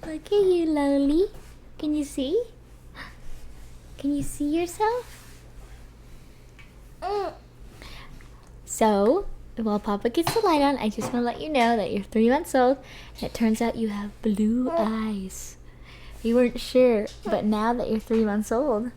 Look at you, Loli. Can you see? Can you see yourself? So, while Papa gets the light on, I just want to let you know that you're 3 months old. And it turns out you have blue eyes. You weren't sure, but now that you're 3 months old,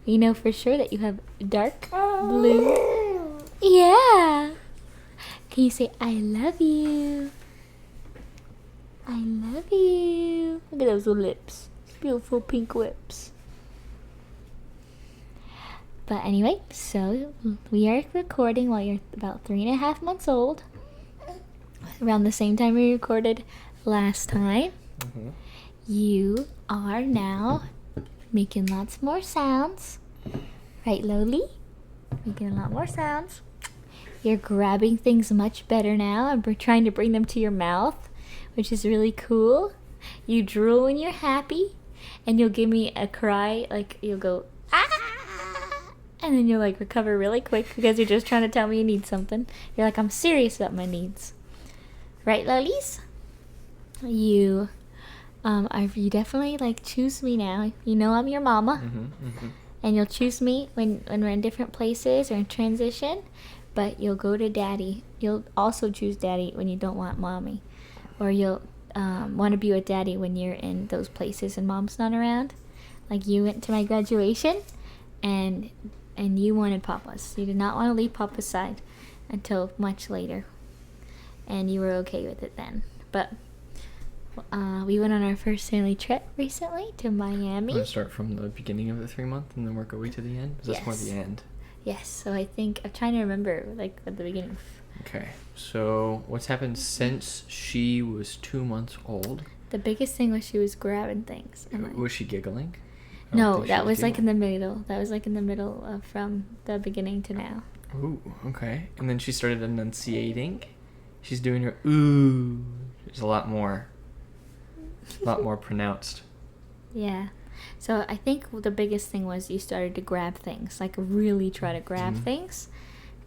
we know for sure that you have dark blue. Yeah. Can you say, I love you? I love you. Look at those lips. Beautiful pink lips. But anyway, so we are recording while you're about 3.5 months old. Around the same time we recorded last time. Mm-hmm. You are now making lots more sounds. Right, Loli? Making a lot more sounds. You're grabbing things much better now and we're trying to bring them to your mouth, which is really cool. You drool when you're happy, and you'll give me a cry, like you'll go, ah! And then you'll like recover really quick because you're just trying to tell me you need something. You're like, I'm serious about my needs. Right, Lolies? You definitely like choose me now. You know I'm your mama. Mm-hmm, mm-hmm. And you'll choose me when we're in different places or in transition, but you'll go to daddy. You'll also choose daddy when you don't want mommy. Or you'll want to be with daddy when you're in those places and mom's not around. Like you went to my graduation and you wanted Papa's. You did not want to leave Papa's side until much later. And you were okay with it then. But we went on our first family trip recently to Miami. Want to start from the beginning of the 3 month and then work our way to the end? Because that's more the end. Yes, so I think, I'm trying to remember, like, at the beginning. Okay, so what's happened since she was 2 months old? The biggest thing was she was grabbing things. Was she giggling? No, that was like in the middle. That was like in the middle of from the beginning to now. Ooh, okay. And then she started enunciating. She's doing her ooh. It's a lot more pronounced. Yeah. So I think the biggest thing was you started to grab things, like really try to grab things,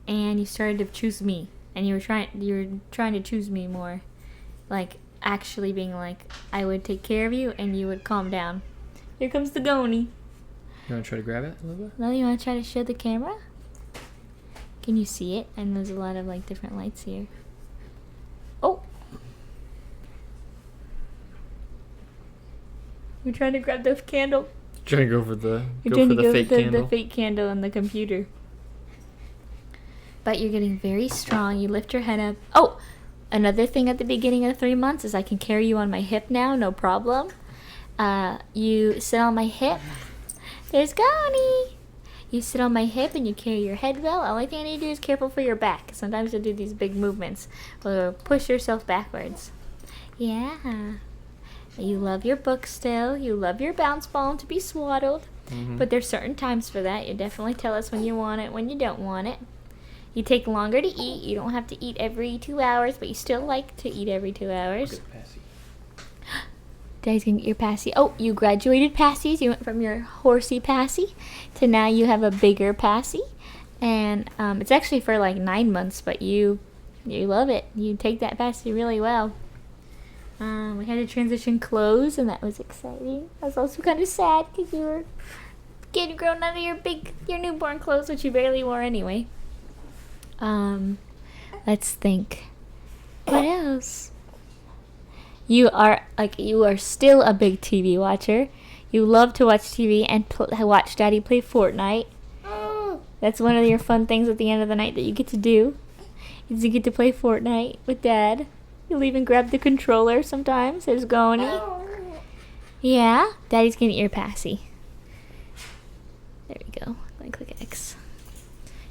and you started to choose me, and you were trying to choose me more, like actually being like, I would take care of you and you would calm down. Here comes the Goni. You want to try to grab it, Lola? No, you want to try to show the camera? Can you see it? And there's a lot of like different lights here. Oh! You're trying to grab the candle. Trying to go for the fake candle. The fake candle on the computer. But you're getting very strong. You lift your head up. Oh! Another thing at the beginning of 3 months is I can carry you on my hip now, no problem. You sit on my hip. There's Goni. You sit on my hip and you carry your head well. The only thing I need to do is careful for your back. Sometimes you'll do these big movements or push yourself backwards. Yeah. You love your book still. You love your bounce ball to be swaddled. Mm-hmm. But there's certain times for that. You definitely tell us when you want it, when you don't want it. You take longer to eat. You don't have to eat every 2 hours, but you still like to eat every 2 hours. Daddy's gonna get your passy. Oh, you graduated passies. You went from your horsey passy to now you have a bigger passy. And it's actually for like 9 months, but you love it. You take that passy really well. We had to transition clothes, and that was exciting. I was also kind of sad because you were getting grown out of your newborn clothes, which you barely wore anyway. Let's think. What else? You are still a big TV watcher. You love to watch TV and watch Daddy play Fortnite. That's one of your fun things at the end of the night that you get to do. Is you get to play Fortnite with Dad. You'll even grab the controller sometimes. There's Goni. Yeah, Daddy's gonna eat your passy. There we go. Let me click X.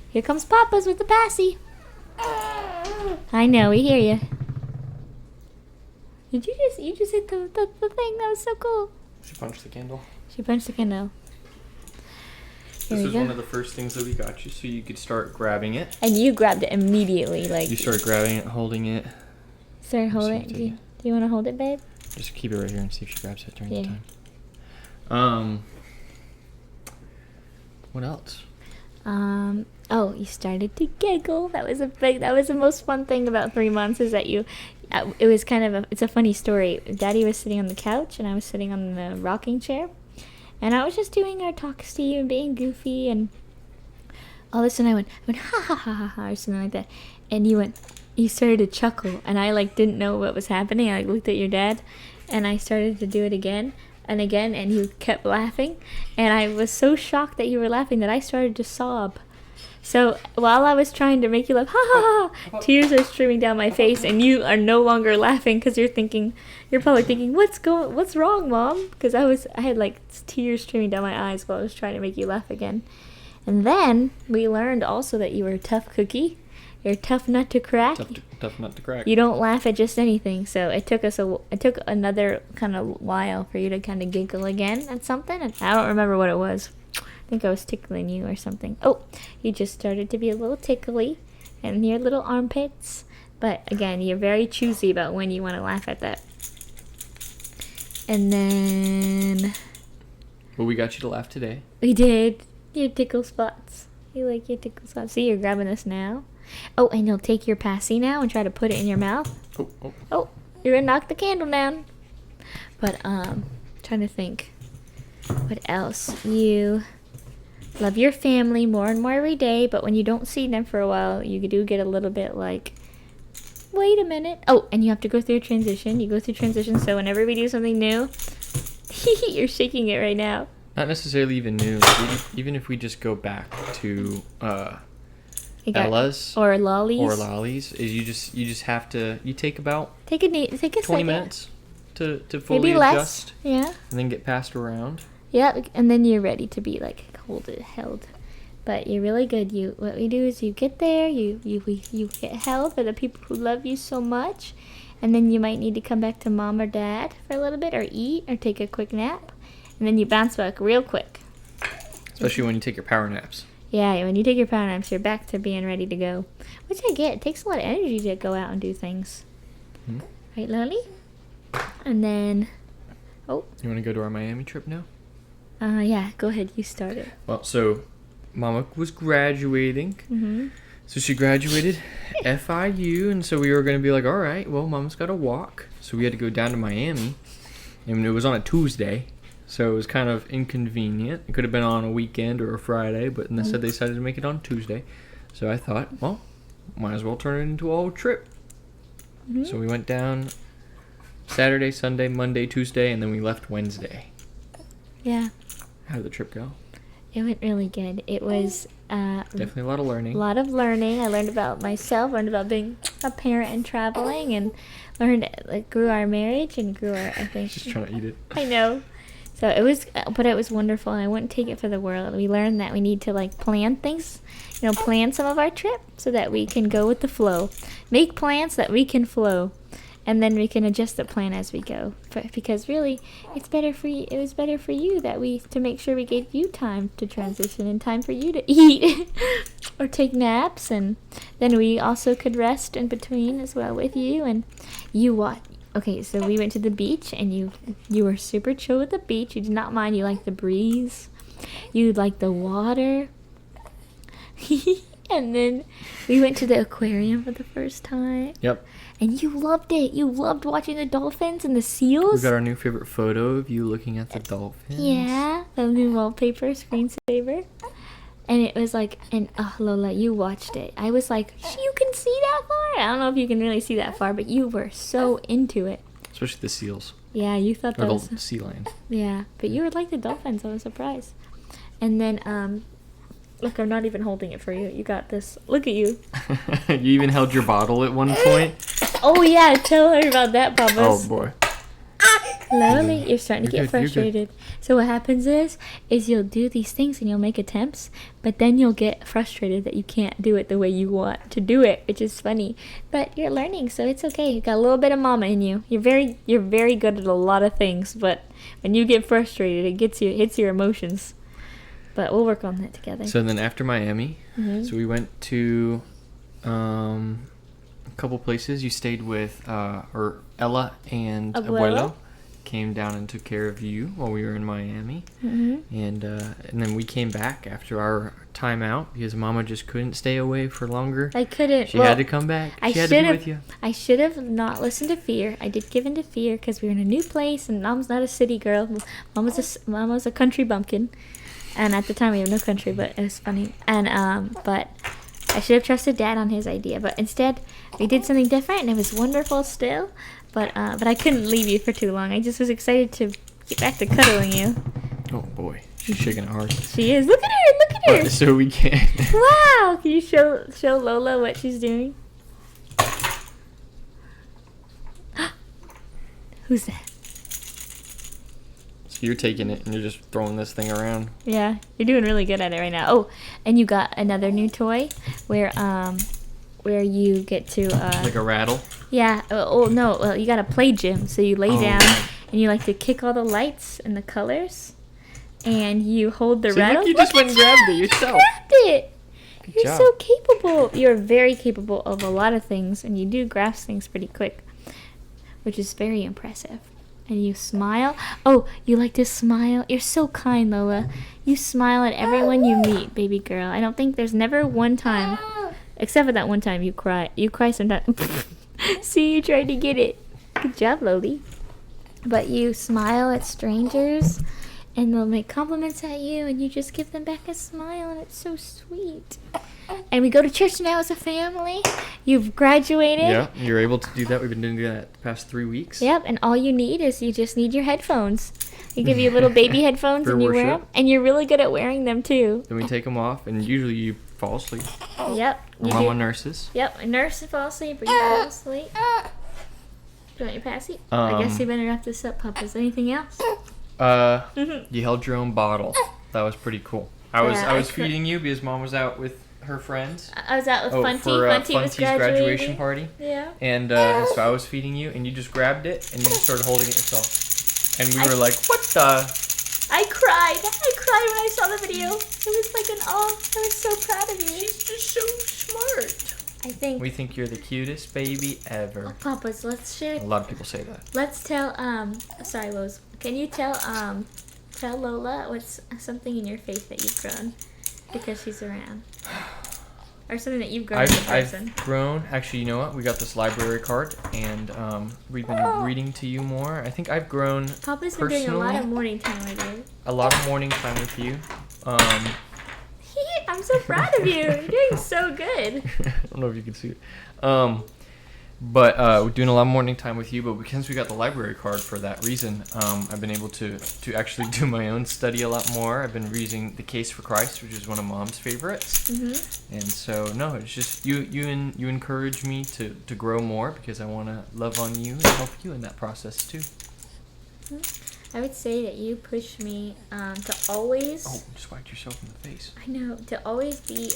Here comes Papa's with the passy. I know, we hear you. You just hit the thing. That was so cool. She punched the candle. She punched the candle. This is one of the first things that we got you, so you could start grabbing it. And you grabbed it immediately, like. You started grabbing it, holding it. Start holding it. Do you want to hold it, babe? Just keep it right here and see if she grabs it during the time. What else? Oh, you started to giggle. That was the most fun thing about 3 months is that it was kind of it's a funny story. Daddy was sitting on the couch and I was sitting on the rocking chair, and I was just doing our talks to you and being goofy, and all of a sudden I went ha ha ha ha ha or something like that, and you started to chuckle, and I like didn't know what was happening. I like looked at your dad, and I started to do it again and again, and you kept laughing, and I was so shocked that you were laughing that I started to sob. So while I was trying to make you laugh, ha ha ha, tears are streaming down my face, and you are no longer laughing because you're probably thinking, what's wrong, Mom? Because I had like tears streaming down my eyes while I was trying to make you laugh again. And then we learned also that you were a tough cookie. You're a tough nut to crack. Tough nut to crack. You don't laugh at just anything. So it took another kind of while for you to kind of giggle again at something. And I don't remember what it was. I think I was tickling you or something. Oh, you just started to be a little tickly in your little armpits. But again, you're very choosy about when you want to laugh at that. And then Well, we got you to laugh today. we did your tickle spots. You like your tickle spots. See, you're grabbing this now. Oh, and you'll take your passy now and try to put it in your mouth. Oh, you're gonna knock the candle down. But trying to think what else. You love your family more and more every day, but when you don't see them for a while, you do get a little bit like, wait a minute. Oh, and you have to go through a transition. You go through transition, so whenever we do something new, you're shaking it right now. Not necessarily even new. Even if we just go back to Ella's or Lolly's, is you just have to take a 20 second. Minutes to fully maybe adjust. Less. Yeah. And then get passed around. Yeah, and then you're ready to be like held. But you're really good. What we do is you get there, you get held for the people who love you so much, and then you might need to come back to Mom or Dad for a little bit, or eat, or take a quick nap, and then you bounce back real quick. Especially when you take your power naps. Yeah, when you take your power naps, you're back to being ready to go. Which I get. It takes a lot of energy to go out and do things. Hmm? Right, Lily? And then, You want to go to our Miami trip now? Yeah, go ahead. You start it. Well, so Mama was graduating. Mm-hmm. So she graduated FIU, and so we were going to be like, all right, well, Mama's got to walk. So we had to go down to Miami, and it was on a Tuesday. So it was kind of inconvenient. It could have been on a weekend or a Friday, but instead they decided to make it on Tuesday. So I thought, well, might as well turn it into a whole trip. Mm-hmm. So we went down Saturday, Sunday, Monday, Tuesday, and then we left Wednesday. Yeah. How did the trip go? It went really good. It was definitely a lot of learning. I learned about myself, learned about being a parent and traveling, and grew our marriage and grew our, I think. Just trying to eat it. I know. So it was wonderful, and I wouldn't take it for the world. We learned that we need to plan things, plan some of our trip so that we can go with the flow. Make plans so that we can flow, and then we can adjust the plan as we go. Because really, it's better for you. It was better for you to make sure we gave you time to transition and time for you to eat or take naps, and then we also could rest in between as well with you. And you what? Okay, so we went to the beach, and you were super chill with the beach. You did not mind. You liked the breeze. You liked the water. And then we went to the aquarium for the first time. Yep. And you loved it. You loved watching the dolphins and the seals. We got our new favorite photo of you looking at the dolphins. Yeah, the new wallpaper, screensaver. And it was like, Lola, you watched it. I was like, you can see that far? I don't know if you can really see that far, but you were so into it. Especially the seals. Yeah, you thought that was... the sea lion. Yeah, but you were like the dolphins. I was surprised. And then, look, I'm not even holding it for you. You got this. Look at you. You even held your bottle at one point. Oh, yeah. Tell her about that, Papas. Oh, boy. Slowly, you're starting to get good, frustrated. So what happens is you'll do these things and you'll make attempts, but then you'll get frustrated that you can't do it the way you want to do it, which is funny. But you're learning, so it's okay. You got a little bit of Mama in you. You're very good at a lot of things, but when you get frustrated, it hits your emotions. But we'll work on that together. So then after Miami, so we went to a couple places. You stayed with Ella and Abuelo. came down and took care of you while we were in Miami. And then we came back after our time out because Mama just couldn't stay away for longer. I couldn't. She had to come back. She had to be with you. I should have not listened to fear. I did give in to fear because we were in a new place and Mom's not a city girl. Mama's a country bumpkin. And at the time we have no country, but it was funny. And but I should have trusted Dad on his idea. But instead, we did something different and it was wonderful still. But I couldn't leave you for too long. I just was excited to get back to cuddling you. Oh boy, she's shaking hard. She is. Look at her! Look at her! So we can. Wow! Can you show Lola what she's doing? Who's that? So you're taking it and you're just throwing this thing around. Yeah, you're doing really good at it right now. Oh, and you got another new toy where you get to like a rattle. Yeah. Oh no. Well, you got a play gym, so you lay down and you like to kick all the lights and the colors, and you hold the rattle. Look, you just went and grabbed it yourself. Grabbed it. Good You're job. so capable. You're very capable of a lot of things, and you do grasp things pretty quick, which is very impressive. And you smile. Oh, you like to smile. You're so kind, Lola. You smile at everyone you meet, baby girl. I don't think there's never one time, except for that one time you cry. You cry sometimes. See, you tried to get it. Good job, Loli. But you smile at strangers, and they'll make compliments at you, and you just give them back a smile, and it's so sweet. And we go to church now as a family. You've graduated. Yeah, you're able to do that. We've been doing that the past 3 weeks. Yep, and all you need is you just need your headphones. We give you little baby headphones, and you wear them, and you're really good at wearing them too. Then we take them off, and usually you fall asleep. Yep. Mama nurses. Yep, a nurse fall asleep, or you fall asleep. Do you want your passy? I guess you better wrap this up, Papas. Anything else? You held your own bottle. That was pretty cool. I was feeding you because Mom was out with her friends. I was out with Funty. For Funty was Funty's graduation party. Yeah. And so I was feeding you, and you just grabbed it, and you just started holding it yourself. And we were like, what the? I cried when I saw the video. It was like an awe. I was so proud of you. She's just so smart. We think you're the cutest baby ever. Oh, Papas, let's share. A lot of people say that. Let's tell, sorry, Lowe's. Can you tell Lola what's something in your faith that you've grown because she's around? Or something that you've grown as a person. I've grown. Actually, you know what? We got this library card, and we've been reading to you more. I think I've grown Papa's been doing a lot of morning time with you. A lot of morning time with you. I'm so proud of you. You're doing so good. I don't know if you can see it. But we're doing a lot of morning time with you. But since we got the library card for that reason, I've been able to actually do my own study a lot more. I've been reading The Case for Christ, which is one of Mom's favorites. And so, no, it's just you encourage me to grow more because I want to love on you and help you in that process too. I would say that you push me to always... Oh, just wiped yourself in the face. I know. To always be...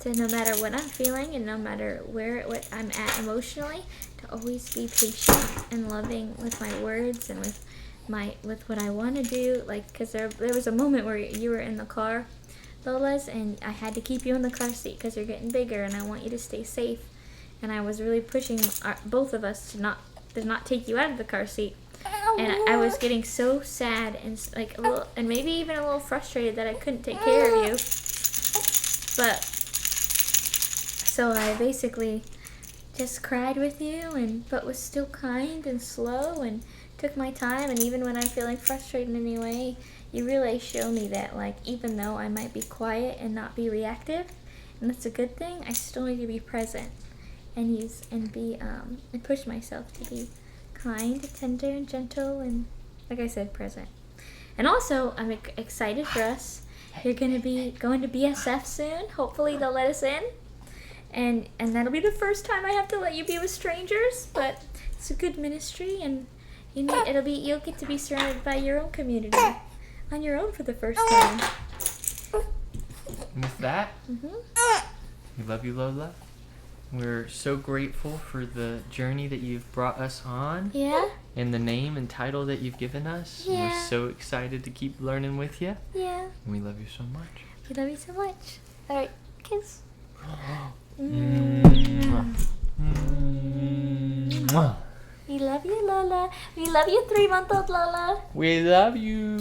to no matter what I'm feeling and no matter what I'm at emotionally, to always be patient and loving with my words and with what I want to do. Like, because there was a moment where you were in the car, Lola's, and I had to keep you in the car seat because you're getting bigger and I want you to stay safe. And I was really pushing both of us to not take you out of the car seat. And I was getting so sad and like a little, and maybe even a little frustrated that I couldn't take care of you. But so I basically just cried with you, but was still kind and slow and took my time. And even when I'm feeling frustrated in any way, you really show me that, like, even though I might be quiet and not be reactive, and that's a good thing, I still need to be present and and push myself to be kind, tender, and gentle, and, like I said, present. And also, I'm excited for us. You're going to be going to BSF soon. Hopefully they'll let us in. And that'll be the first time I have to let you be with strangers, but it's a good ministry, and you'll get to be surrounded by your own community on your own for the first time. And with that, we love you, Lola. We're so grateful for the journey that you've brought us on. Yeah? And the name and title that you've given us. Yeah. We're so excited to keep learning with you. Yeah. And we love you so much. We love you so much. All right, kiss. Mwah. We love love you, Lola. We love you, 3-month-old Lola. We love you.